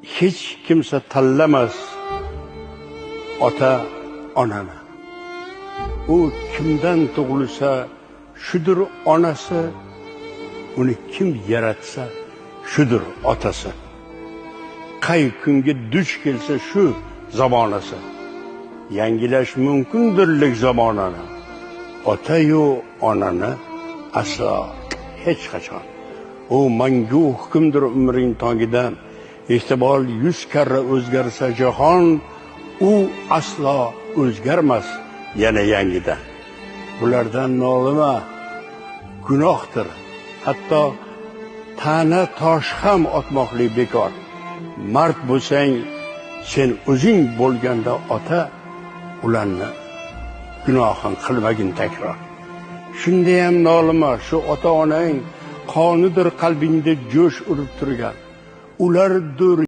hech kimsa tanlamas ota onani. U kimdan tug'ilsa shudir onasi, uni kim yaratsa shudir otasi. Qay kunga duch kelsa shu zamonasi. Yangilash mumkindirlik zamonani. Ota-yu onani aslo hech qachon. U mangu hukmdir umring tongidan. Ehtimol 100 karra o'zgarsa jahon, u aslo o'zgarmas yana yangidan. Bulardan nolima, gunohdir. Hatto ta'na tosh ham otmoqlik bekor. Mard bo'lsang, sen o'zing bo'lganda ota, ularni gunohin qilmagin takror. Shunda ham nolima, shu ota-onang qonidir qalbingda jo'sh urib turgan. Ulardir